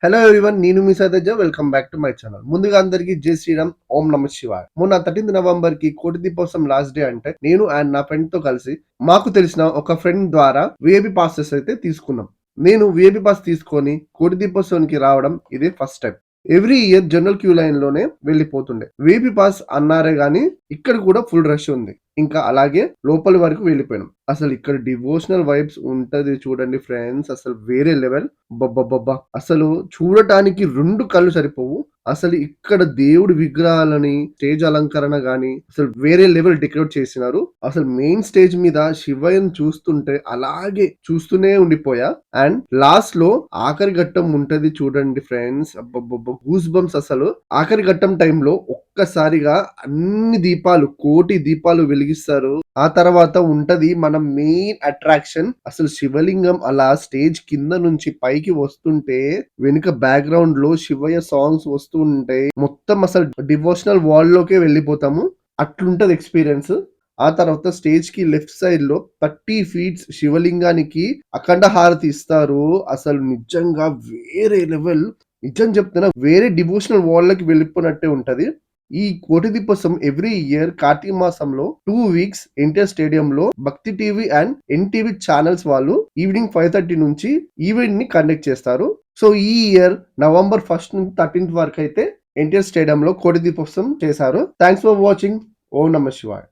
Hello everyone, నేను మీ Sateja. Welcome back to my channel. ముందుగా అందరికీ జై శ్రీరామ్, ఓం నమ శివాయ. మొన్న 13th నవంబర్ కి కోటి దీపోత్సవం లాస్ట్ డే అంటే నేను అండ్ నా ఫ్రెండ్ తో కలిసి మాకు తెలిసిన ఒక ఫ్రెండ్ ద్వారా విఐపి పాసెస్ అయితే తీసుకున్నాం. నేను విఐపి పాస్ తీసుకొని కోటి దీపోత్సవానికి రావడం ఇదే first time. Every year general queue line లోనే వెళ్ళిపోతుండే. విఐపి పాస్ అన్నారే గానీ ఇక్కడ కూడా ఫుల్ రష్ ఉంది. ఇంకా అలాగే లోపలి వరకు వెళ్ళిపోయాం. అసలు ఇక్కడ డివోషనల్ వైబ్స్ ఉంటది చూడండి ఫ్రెండ్స్, అసలు వేరే లెవెల్. బబ్బబ్బబ్బా, అసలు చూడటానికి 2 కళ్ళు సరిపోవు. అసలు ఇక్కడ దేవుడి విగ్రహాలని, స్టేజ్ అలంకరణ గాని అసలు వేరే లెవెల్ డెకరేట్ చేసినారు. అసలు మెయిన్ స్టేజ్ మీద శివయ్యను చూస్తుంటే అలాగే చూస్తూనే ఉండిపోయా. అండ్ లాస్ట్ లో ఆఖరి ఘట్టం ఉంటది చూడండి ఫ్రెండ్స్, అబ్బబ్బబ్బ గూస్ బంప్స్. అసలు ఆఖరి ఘట్టం టైంలో ఒక్కసారిగా అన్ని దీపాలు, కోటి దీపాలు వెలిగిస్తారు. ఆ తర్వాత ఉంటది మన మెయిన్ అట్రాక్షన్. అసలు శివలింగం అలా స్టేజ్ కింద నుంచి పైకి వస్తుంటే వెనుక బ్యాక్గ్రౌండ్ లో శివయ్య సాంగ్స్ వస్తూ ఉంటాయి. మొత్తం అసలు డివోషనల్ వరల్డ్ లోకే వెళ్ళిపోతాము. అట్లుంటది ఎక్స్పీరియన్స్. ఆ తర్వాత స్టేజ్ కి లెఫ్ట్ సైడ్ లో 30 ఫీట్స్ శివలింగానికి అఖండ హారతి ఇస్తారు. అసలు నిజంగా వేరే లెవెల్. నిజం చెప్తున్నా, వేరే డివోషనల్ వరల్డ్ కి వెళ్ళిపోయినట్టే ఉంటది. ఈ కోటి దీపోత్సవం ఎవ్రీ ఇయర్ కార్తీక మాసంలో 2 వీక్స్ ఎన్టీఆర్ స్టేడియం లో భక్తి టీవీ అండ్ ఎన్టీవీ ఛానల్స్ వాళ్ళు ఈవినింగ్ 5:30 నుంచి ఈవెంట్ ని కండక్ట్ చేస్తారు. సో ఈ ఇయర్ నవంబర్ 1 నుంచి 13th వరకు అయితే ఎన్టీఆర్ స్టేడియం లో కోటి దీపోత్సవం చేశారు. Thanks for watching. ఓం నమ శివాయ.